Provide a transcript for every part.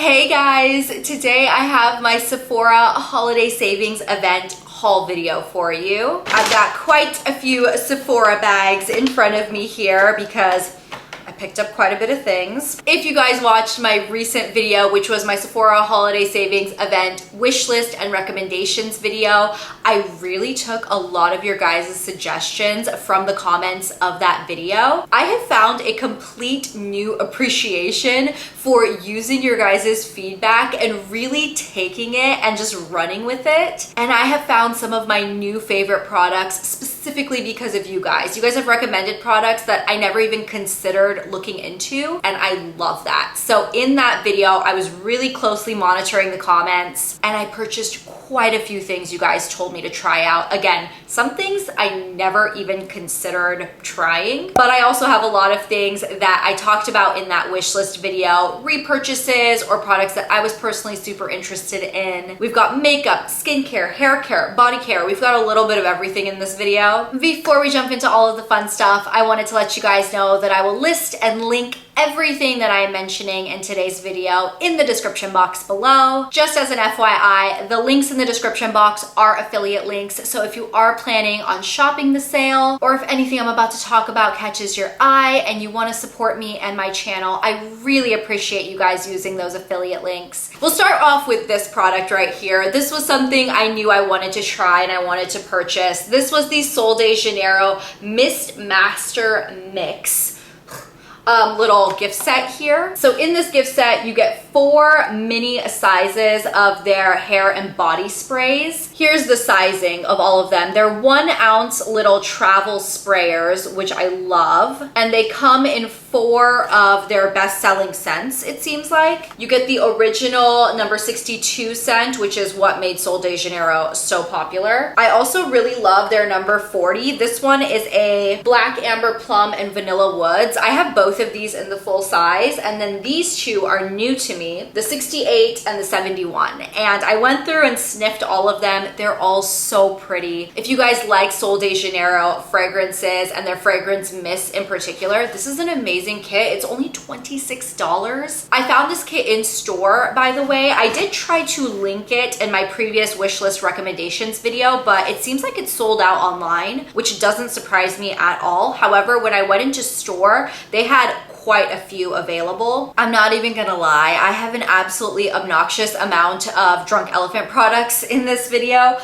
Hey guys, today I have my Sephora holiday savings event haul video for you. I've got quite a few Sephora bags in front of me here because I picked up quite a bit of things. If you guys watched my recent video, which was my Sephora holiday savings event wish list and recommendations video, I really took a lot of your guys' suggestions from the comments of that video. I have found a complete new appreciation for using your guys' feedback and really taking it and just running with it. And I have found some of my new favorite products specifically because of you guys. You guys have recommended products that I never even considered looking into, and I love that. So in that video, I was really closely monitoring the comments and I purchased quite a few things you guys told me to try out. Again, some things I never even considered trying, but I also have a lot of things that I talked about in that wish list video, repurchases or products that I was personally super interested in. We've got makeup, skincare, hair care, body care. We've got a little bit of everything in this video. Before we jump into all of the fun stuff, I wanted to let you guys know that I will list and link everything that I am mentioning in today's video in the description box below. Just as an FYI, the links in the description box are affiliate links, so if you are planning on shopping the sale, or if anything I'm about to talk about catches your eye and you want to support me and my channel, I really appreciate you guys using those affiliate links. We'll start off with this product right here. This was something I knew I wanted to try and I wanted to purchase. This was the Sol de Janeiro Mist Master Mix little gift set here. So in this gift set, you get 4 mini sizes of their hair and body sprays. Here's the sizing of all of them. They're 1 ounce little travel sprayers, which I love. And they come in 4 of their best-selling scents, it seems like. You get the original number 62 scent, which is what made Sol de Janeiro so popular. I also really love their number 40. This one is a black amber plum and vanilla woods. I have both of these in the full size, and then these two are new to me, the 68 and the 71. And I went through and sniffed all of them. They're all so pretty. If you guys like Sol de Janeiro fragrances and their fragrance mists in particular, this is an amazing kit. It's only $26. I found this kit in store, by the way. I did try to link it in my previous wish list recommendations video, but it seems like it's sold out online, which doesn't surprise me at all. However, when I went into store, they had quite a few available. I'm not even gonna lie, I have an absolutely obnoxious amount of Drunk Elephant products in this video,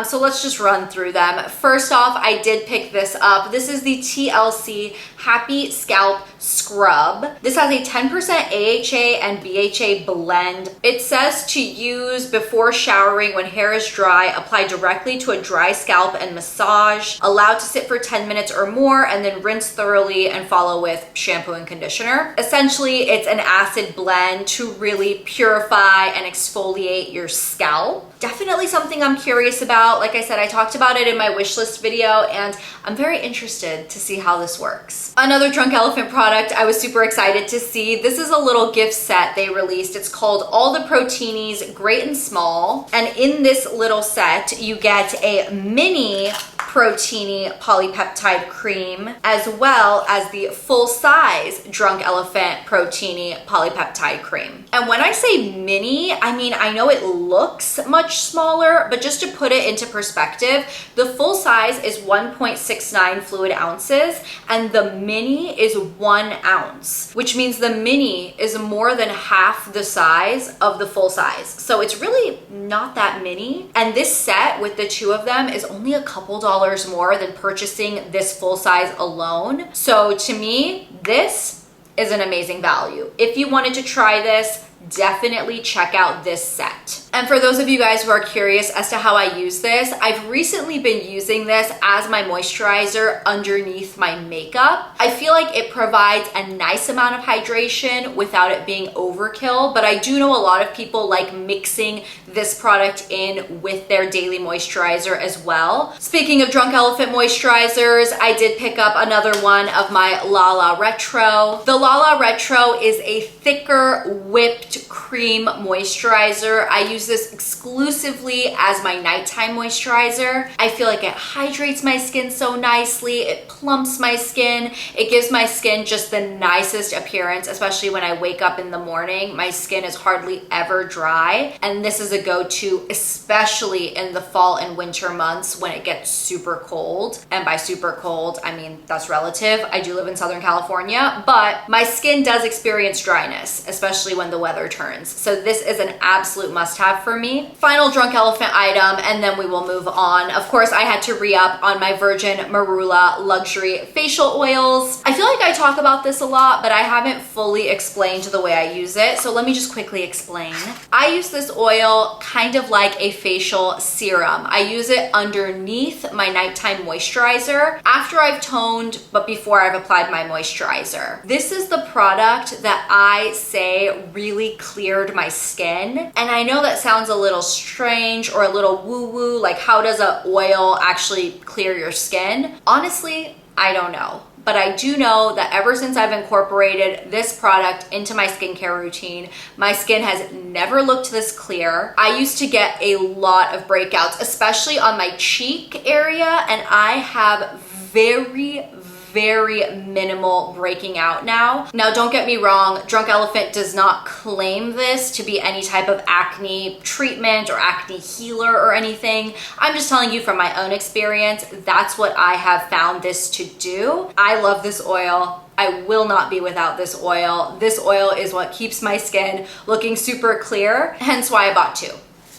so let's just run through them. First off, I did pick this up. This is the TLC Happy Scalp Scrub. This has a 10% AHA and BHA blend. It says to use before showering when hair is dry, apply directly to a dry scalp and massage, allowed to sit for 10 minutes or more, and then rinse thoroughly and follow with shampoo and conditioner. Essentially, it's an acid blend to really purify and exfoliate your scalp. Definitely something I'm curious about. Like I said, I talked about it in my wish list video, and I'm very interested to see how this works. Another Drunk Elephant product I was super excited to see. This is a little gift set they released. It's called All the Proteinies Great and Small. And in this little set, you get a mini Proteini polypeptide cream, as well as the full-size Drunk Elephant Proteini polypeptide cream. And when I say mini, I mean, I know it looks much smaller, but just to put it into perspective, the full size is 1.69 fluid ounces, and the mini is 1 ounce, which means the mini is more than half the size of the full size. So it's really not that mini. And this set with the 2 of them is only a couple dollars more than purchasing this full size alone. So to me, this is an amazing value. If you wanted to try this, definitely check out this set. And for those of you guys who are curious as to how I use this, I've recently been using this as my moisturizer underneath my makeup. I feel like it provides a nice amount of hydration without it being overkill, but I do know a lot of people like mixing this product in with their daily moisturizer as well. Speaking of Drunk Elephant moisturizers, I did pick up another one of my Lala Retro. The Lala Retro is a thicker whipped Whipped Cream Moisturizer. I use this exclusively as my nighttime moisturizer. I feel like it hydrates my skin so nicely. It plumps my skin. It gives my skin just the nicest appearance, especially when I wake up in the morning. My skin is hardly ever dry, and this is a go-to, especially in the fall and winter months when it gets super cold. And by super cold, I mean, that's relative. I do live in Southern California, but my skin does experience dryness, especially when the weather turns. So this is an absolute must-have for me. Final Drunk Elephant item, and then we will move on. Of course, I had to re-up on my Virgin Marula luxury facial oils. I feel like I talk about this a lot, but I haven't fully explained the way I use it. So let me just quickly explain. I use this oil kind of like a facial serum. I use it underneath my nighttime moisturizer after I've toned, but before I've applied my moisturizer. This is the product that I say really cleared my skin. And I know that sounds a little strange or a little woo-woo, like how does an oil actually clear your skin? Honestly, I don't know. But I do know that ever since I've incorporated this product into my skincare routine, my skin has never looked this clear. I used to get a lot of breakouts, especially on my cheek area, and I have very minimal breaking out now. Now, don't get me wrong, Drunk Elephant does not claim this to be any type of acne treatment or acne healer or anything. I'm just telling you from my own experience, that's what I have found this to do. I love this oil. I will not be without this oil. This oil is what keeps my skin looking super clear, hence why I bought two.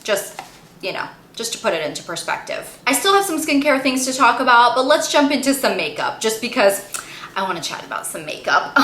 Just, you know, just to put it into perspective. I still have some skincare things to talk about, but let's jump into some makeup just because I want to chat about some makeup.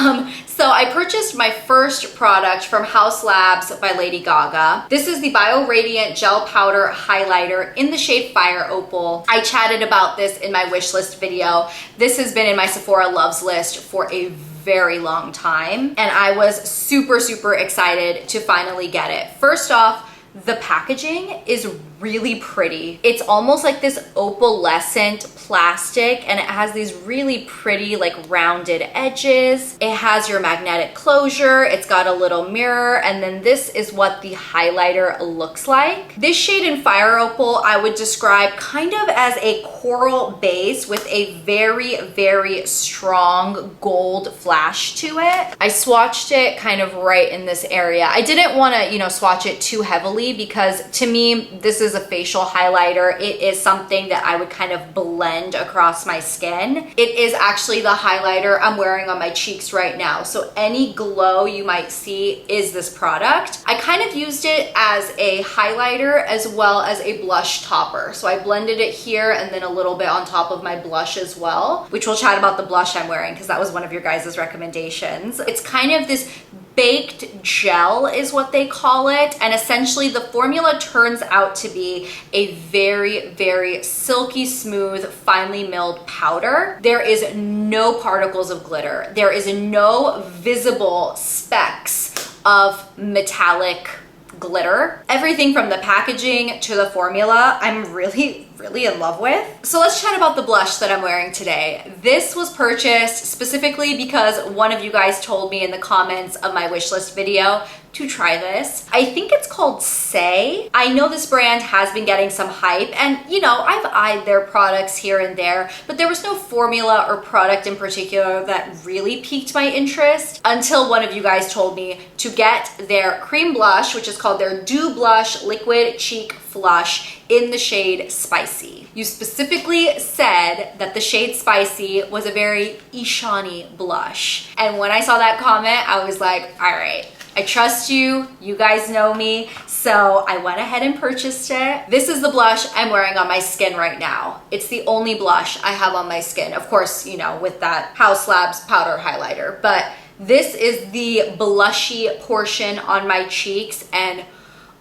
So I purchased my first product from Haus Labs by Lady Gaga. This is the Bio Radiant Gel Powder Highlighter in the shade Fire Opal. I chatted about this in my wish list video. This has been in my Sephora loves list for a very long time, and I was super excited to finally get it. First off, the packaging is really pretty. It's almost like this opalescent plastic, and it has these really pretty like rounded edges. It has your magnetic closure. It's got a little mirror, and then this is what the highlighter looks like. This shade in Fire Opal I would describe kind of as a coral base with a very strong gold flash to it. I swatched it kind of right in this area. I didn't want to, you know, swatch it too heavily because to me, this is a facial highlighter. It is something that I would kind of blend across my skin. It is actually the highlighter I'm wearing on my cheeks right now. So any glow you might see is this product. I kind of used it as a highlighter as well as a blush topper. So I blended it here and then a little bit on top of my blush as well, which we'll chat about the blush I'm wearing because that was one of your guys' recommendations. It's kind of this baked gel is what they call it, and essentially the formula turns out to be a very silky smooth, finely milled powder. There is no particles of glitter. There is no visible specks of metallic glitter. Everything from the packaging to the formula, I'm really in love with. So let's chat about the blush that I'm wearing today. This was purchased specifically because one of you guys told me in the comments of my wishlist video to try this. I think it's called Saie. I know this brand has been getting some hype, and you know, I've eyed their products here and there, but there was no formula or product in particular that really piqued my interest until one of you guys told me to get their cream blush, which is called their Dew Blush Liquid Cheek Flush in the shade Spicy. You specifically said that the shade Spicy was a very Eshani blush. And when I saw that comment, I was like, all right, I trust you. You guys know me. So I went ahead and purchased it. This is the blush I'm wearing on my skin right now. It's the only blush I have on my skin. Of course, you know, with that Haus Labs powder highlighter, but this is the blushy portion on my cheeks, and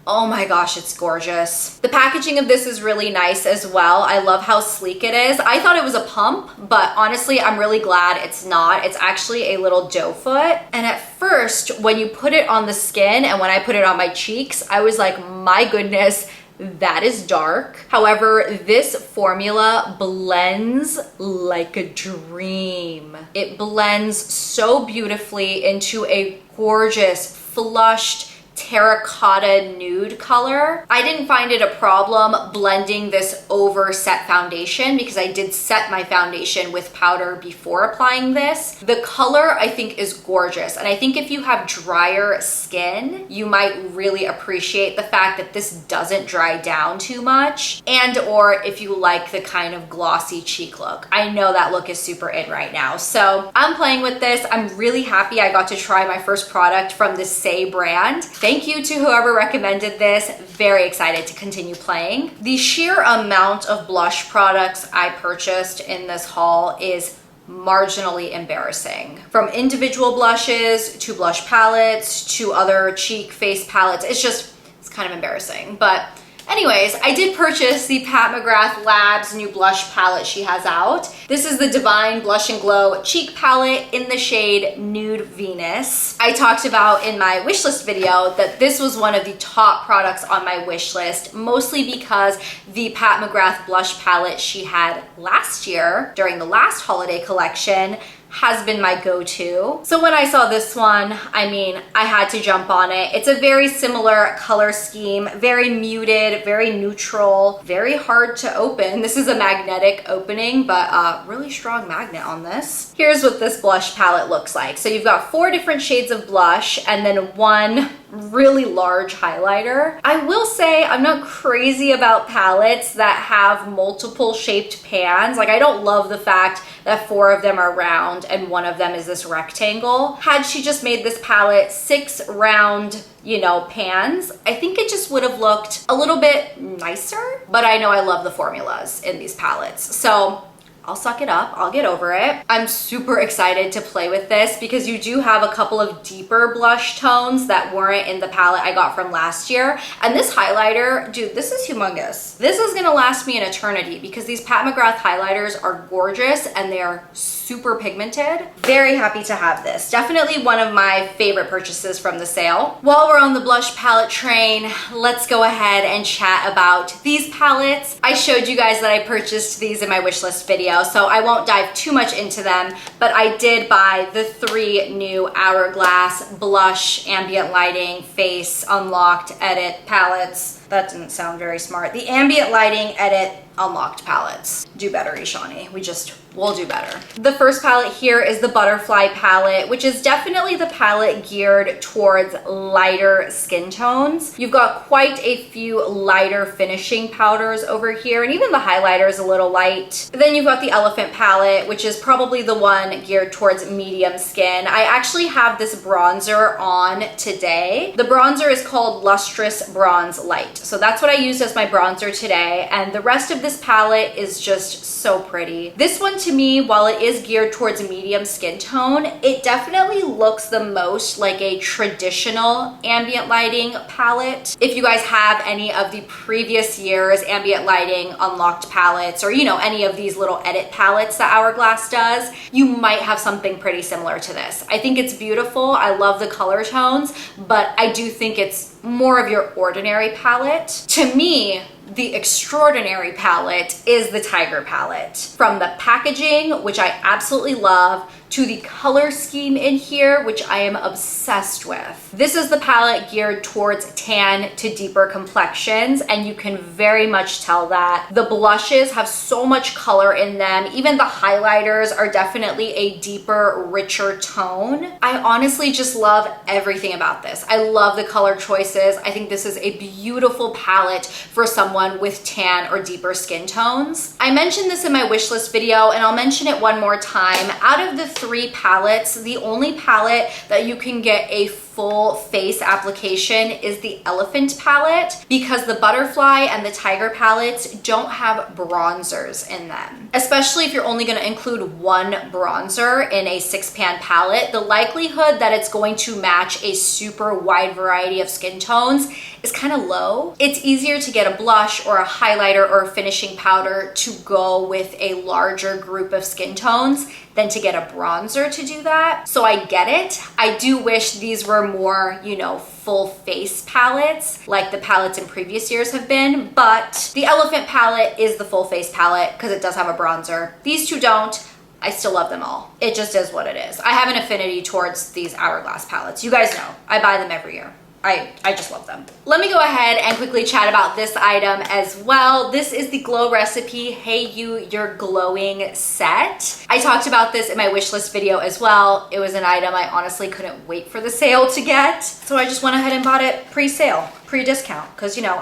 oh my gosh, it's gorgeous. The packaging of this is really nice as well. I love how sleek it is. I thought it was a pump, but honestly, I'm really glad it's not. It's actually a little doe foot. And at first, when you put it on the skin and when I put it on my cheeks, I was like, my goodness, that is dark. However, this formula blends like a dream. It blends so beautifully into a gorgeous, flushed, terracotta nude color. I didn't find it a problem blending this over set foundation because I did set my foundation with powder before applying this. The color I think is gorgeous, and I think if you have drier skin, you might really appreciate the fact that this doesn't dry down too much, and or if you like the kind of glossy cheek look. I know that look is super in right now, so I'm playing with this. I'm really happy I got to try my first product from the Saie brand. Thank you to whoever recommended this. Very excited to continue playing. The sheer amount of blush products I purchased in this haul is marginally embarrassing. From individual blushes to blush palettes to other cheek face palettes, it's kind of embarrassing. But anyways, I did purchase the Pat McGrath Labs new blush palette she has out. This is the Divine Blush and Glow Cheek Palette in the shade Nude Venus. I talked about in my wish list video that this was one of the top products on my wish list, mostly because the Pat McGrath blush palette she had last year during the last holiday collection has been my go-to. So when I saw this one, I mean, I had to jump on it. It's a very similar color scheme, very muted, very neutral, very hard to open. This is a magnetic opening, but really strong magnet on this. Here's what this blush palette looks like. So you've got 4 different shades of blush and then 1 really large highlighter. I will say I'm not crazy about palettes that have multiple shaped pans. Like, I don't love the fact that 4 of them are round and 1 of them is this rectangle. Had she just made this palette 6 round, you know, pans, I think it just would have looked a little bit nicer. But I know I love the formulas in these palettes, so I'll suck it up. I'll get over it. I'm super excited to play with this because you do have a couple of deeper blush tones that weren't in the palette I got from last year. And this highlighter, dude, this is humongous. This is gonna last me an eternity because these Pat McGrath highlighters are gorgeous and they are super pigmented. Very happy to have this. Definitely one of my favorite purchases from the sale. While we're on the blush palette train, let's go ahead and chat about these palettes. I showed you guys that I purchased these in my wish list video, so I won't dive too much into them, but I did buy the 3 new Hourglass blush, ambient lighting, face, unlocked, edit palettes. That didn't sound very smart. The ambient lighting, edit, unlocked palettes. Do better, Eshani. We'll do better. The first palette here is the Butterfly palette, which is definitely the palette geared towards lighter skin tones. You've got quite a few lighter finishing powders over here, and even the highlighter is a little light. Then you've got the Elephant palette, which is probably the one geared towards medium skin. I actually have this bronzer on today. The bronzer is called Lustrous Bronze Light. So that's what I used as my bronzer today, and the rest of this palette is just so pretty. This one to me, while it is geared towards a medium skin tone, it definitely looks the most like a traditional ambient lighting palette. If you guys have any of the previous year's ambient lighting unlocked palettes, or you know, any of these little edit palettes that Hourglass does, you might have something pretty similar to this. I think it's beautiful. I love the color tones, but I do think it's more of your ordinary palette. To me, the extraordinary palette is the Tiger palette. From the packaging, which I absolutely love, to the color scheme in here, which I am obsessed with. This is the palette geared towards tan to deeper complexions, and you can very much tell that. The blushes have so much color in them. Even the highlighters are definitely a deeper, richer tone. I honestly just love everything about this. I love the color choices. I think this is a beautiful palette for someone with tan or deeper skin tones. I mentioned this in my wish list video, and I'll mention it one more time. Out of the 3 palettes, the only palette that you can get a full face application is the Elephant palette, because the Butterfly and the Tiger palettes don't have bronzers in them. Especially if you're only going to include 1 bronzer in a 6-pan palette, the likelihood that it's going to match a super wide variety of skin tones is kind of low. It's easier to get a blush or a highlighter or a finishing powder to go with a larger group of skin tones than to get a bronzer to do that. So I get it. I do wish these were more, you know, full face palettes like the palettes in previous years have been, but the Elephant palette is the full face palette because it does have a bronzer. These 2 don't. I still love them all. It just is what it is. I have an affinity towards these Hourglass palettes. You guys know, I buy them every year. I just love them. Let me go ahead and quickly chat about this item as well. This is the Glow Recipe Hey You You're Glowing set. I talked about this in my wish list video as well. It was an item I honestly couldn't wait for the sale to get. So I just went ahead and bought it pre-sale, pre-discount, because you know,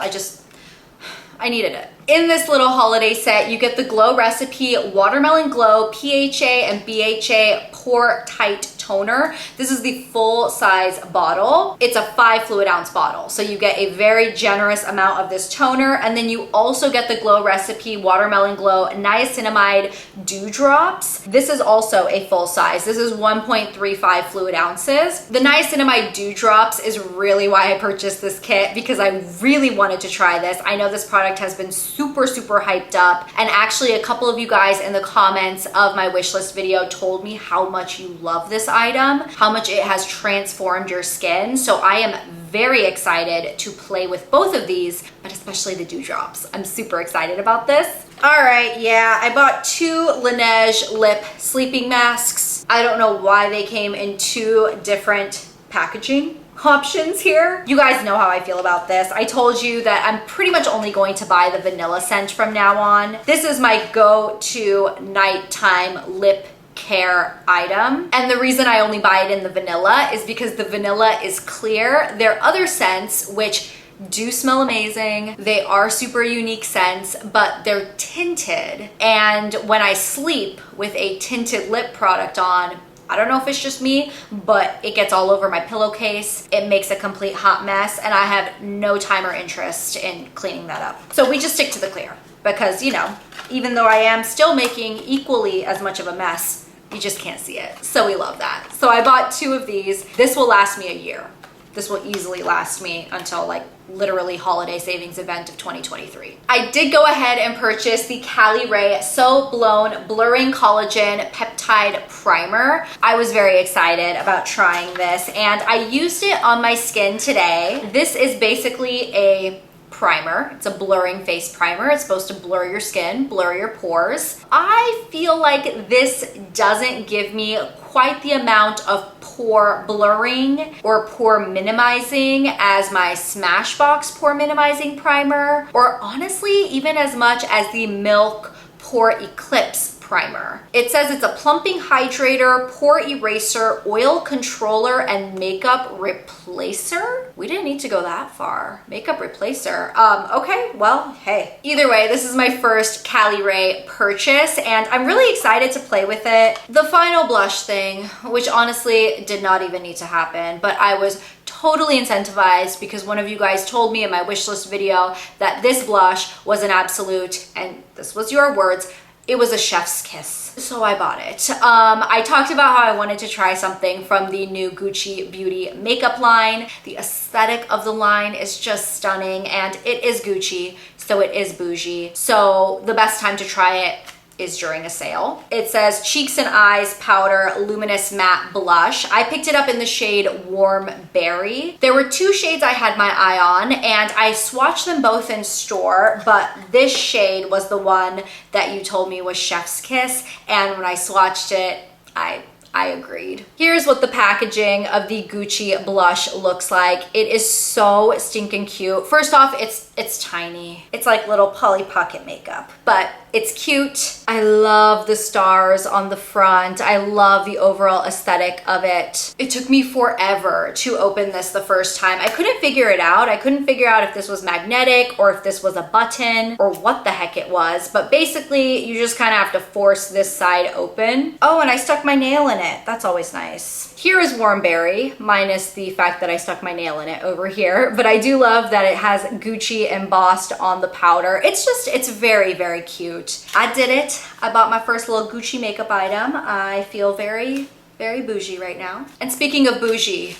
I needed it. In this little holiday set, you get the Glow Recipe Watermelon Glow PHA and BHA Pore Tight Toner. This is the full size bottle. It's a 5 fluid ounce bottle. So you get a very generous amount of this toner. And then you also get the Glow Recipe Watermelon Glow Niacinamide Dewdrops. This is also a full size. This is 1.35 fluid ounces. The Niacinamide Dewdrops is really why I purchased this kit, because I really wanted to try this. I know this product has been super hyped up. And actually a couple of you guys in the comments of my wish list video told me how much you love this item, how much it has transformed your skin. So I am very excited to play with both of these, but especially the dewdrops. I'm super excited about this. All right, yeah, I bought 2 Laneige lip sleeping masks. I don't know why they came in 2 different packaging options here. You guys know how I feel about this. I told you that I'm pretty much only going to buy the vanilla scent from now on. This is my go-to nighttime lip care item, and the reason I only buy it in the vanilla is because the vanilla is clear. There are other scents which do smell amazing. They are super unique scents, but they're tinted, and when I sleep with a tinted lip product on, I don't know if it's just me, but it gets all over my pillowcase. It makes a complete hot mess, and I have no time or interest in cleaning that up. So we just stick to the clear because, you know, even though I am still making equally as much of a mess, you just can't see it. So we love that. So I bought 2 of these. This will last me a year. This will easily last me until like literally holiday savings event of 2023. I did go ahead and purchase the Cali Ray So Blown Blurring Collagen Peptide Primer. I was very excited about trying this, and I used it on my skin today. This is basically a primer. It's a blurring face primer. It's supposed to blur your skin, blur your pores. I feel like this doesn't give me quite the amount of pore blurring or pore minimizing as my Smashbox pore minimizing primer, or honestly even as much as the Milk Pore Eclipse primer. It says it's a plumping hydrator, pore eraser, oil controller, and makeup replacer. We didn't need to go that far. Makeup replacer. Okay, well, hey. Either way, this is my first Cali Ray purchase, and I'm really excited to play with it. The final blush thing, which honestly did not even need to happen, but I was totally incentivized because one of you guys told me in my wish list video that this blush was an absolute, and this was your words, it was a chef's kiss. So I bought it. I talked about how I wanted to try something from the new Gucci Beauty makeup line. The aesthetic of the line is just stunning, and it is Gucci, so it is bougie. So the best time to try it is during a sale. It says Cheeks and Eyes Powder Luminous Matte Blush. I picked it up in the shade Warm Berry. There were 2 shades I had my eye on, and I swatched them both in store, but this shade was the one that you told me was Chef's Kiss, and when I swatched it, I agreed. Here's what the packaging of the Gucci blush looks like. It is so stinking cute. First off, it's tiny. It's like little Polly Pocket makeup, but it's cute. I love the stars on the front. I love the overall aesthetic of it. It took me forever to open this the first time. I couldn't figure it out. I couldn't figure out if this was magnetic or if this was a button or what the heck it was, but basically you just kind of have to force this side open. Oh, and I stuck my nail in it. That's always nice. Here is Warm Berry, minus the fact that I stuck my nail in it over here, but I do love that it has Gucci embossed on the powder. It's very, very cute. I did it. I bought my first little Gucci makeup item. I feel very, very bougie right now. And speaking of bougie,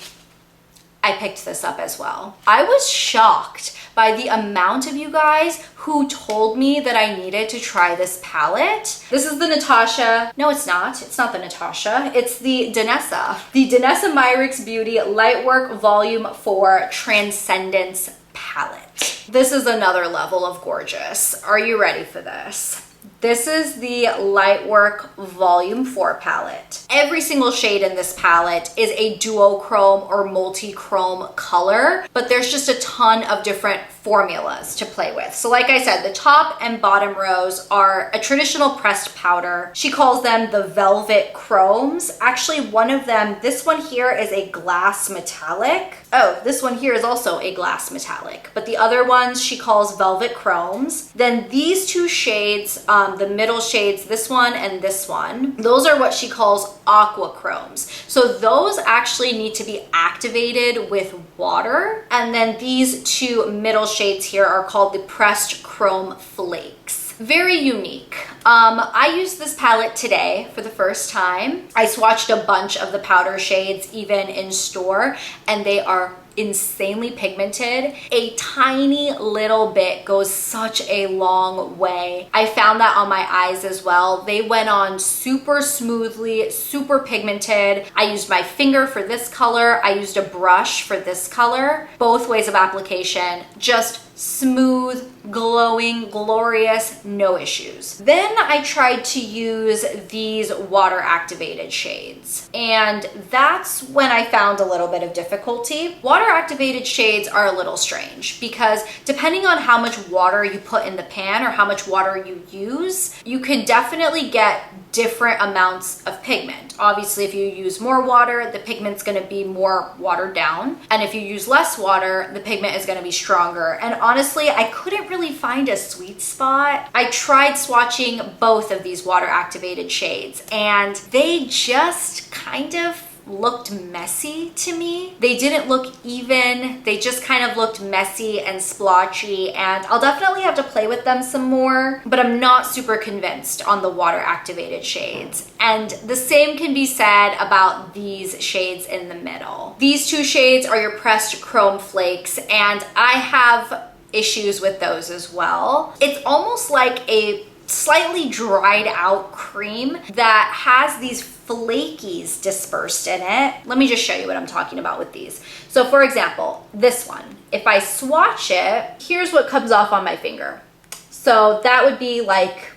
I picked this up as well. I was shocked by the amount of you guys who told me that I needed to try this palette. This is the Natasha, no it's not the Natasha, it's the Danessa. The Danessa Myricks Beauty Lightwork Volume 4 Transcendence palette. This is another level of gorgeous. Are you ready for this? This is the Lightwork Volume 4 palette. Every single shade in this palette is a duochrome or multi-chrome color, but there's just a ton of different formulas to play with. So like I said, the top and bottom rows are a traditional pressed powder. She calls them the Velvet Chromes. Actually, one of them, this one here is a glass metallic. Oh, this one here is also a glass metallic, but the other ones she calls Velvet Chromes. Then these two shades, the middle shades, this one and this one, those are what she calls aqua chromes. So those actually need to be activated with water. And then these two middle shades here are called the pressed chrome flakes. Very unique. I used this palette today for the first time. I swatched a bunch of the powder shades even in store, and they are insanely pigmented. A tiny little bit goes such a long way. I found that on my eyes as well. They went on super smoothly, super pigmented. I used my finger for this color. I used a brush for this color. Both ways of application, just smooth, glowing, glorious, no issues. Then I tried to use these water activated shades, and that's when I found a little bit of difficulty. Water activated shades are a little strange because depending on how much water you put in the pan or how much water you use, you can definitely get different amounts of pigment. Obviously, if you use more water, the pigment's going to be more watered down, and if you use less water, the pigment is going to be stronger. And honestly, I couldn't really find a sweet spot. I tried swatching both of these water activated shades, and they just kind of looked messy to me. They didn't look even. They just kind of looked messy and splotchy, and I'll definitely have to play with them some more, but I'm not super convinced on the water activated shades. And the same can be said about these shades in the middle. These two shades are your pressed chrome flakes, and I have issues with those as well. It's almost like a slightly dried out cream that has these flakies dispersed in it. Let me just show you what I'm talking about with these. So for example, this one, if I swatch it, here's what comes off on my finger. So that would be like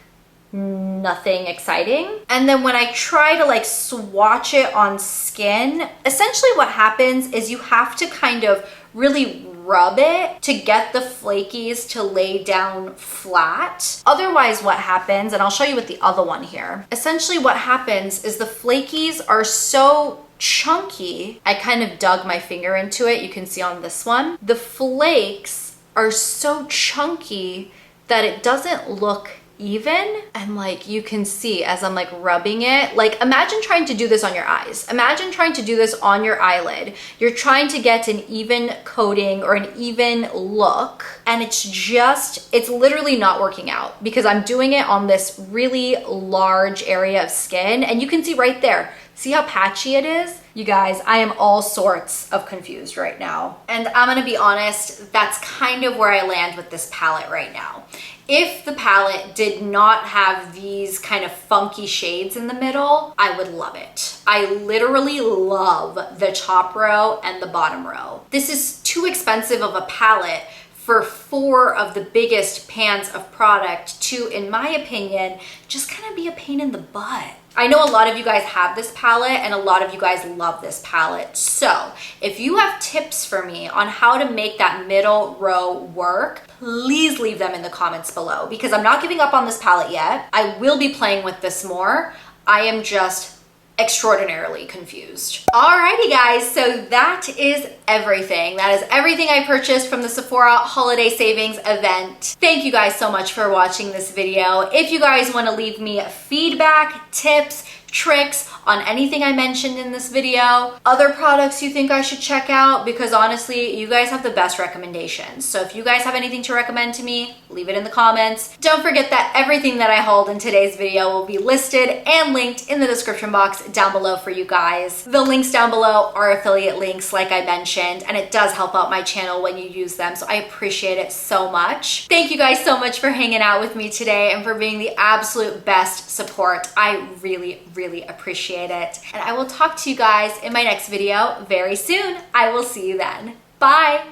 nothing exciting. And then when I try to like swatch it on skin, essentially what happens is you have to kind of really rub it to get the flakies to lay down flat. Otherwise what happens, and I'll show you with the other one here, essentially what happens is the flakies are so chunky. I kind of dug my finger into it. You can see on this one, the flakes are so chunky that it doesn't look even. And like you can see as I'm like rubbing it, like imagine trying to do this on your eyes. Imagine trying to do this on your eyelid. You're trying to get an even coating or an even look, and it's literally not working out because I'm doing it on this really large area of skin, and you can see right there. See how patchy it is? You guys, I am all sorts of confused right now. And I'm gonna be honest, that's kind of where I land with this palette right now. If the palette did not have these kind of funky shades in the middle, I would love it. I literally love the top row and the bottom row. This is too expensive of a palette for 4 of the biggest pans of product to, in my opinion, just kind of be a pain in the butt. I know a lot of you guys have this palette and a lot of you guys love this palette. So if you have tips for me on how to make that middle row work, please leave them in the comments below because I'm not giving up on this palette yet. I will be playing with this more. I am just extraordinarily confused. Alrighty guys, so that is everything. That is everything I purchased from the Sephora Holiday Savings event. Thank you guys so much for watching this video. If you guys want to leave me feedback, tips, tricks on anything I mentioned in this video, other products you think I should check out, because honestly, you guys have the best recommendations. So if you guys have anything to recommend to me, leave it in the comments. Don't forget that everything that I hauled in today's video will be listed and linked in the description box down below for you guys. The links down below are affiliate links like I mentioned, and it does help out my channel when you use them, so I appreciate it so much. Thank you guys so much for hanging out with me today and for being the absolute best support. I really appreciate it. And I will talk to you guys in my next video very soon. I will see you then. Bye.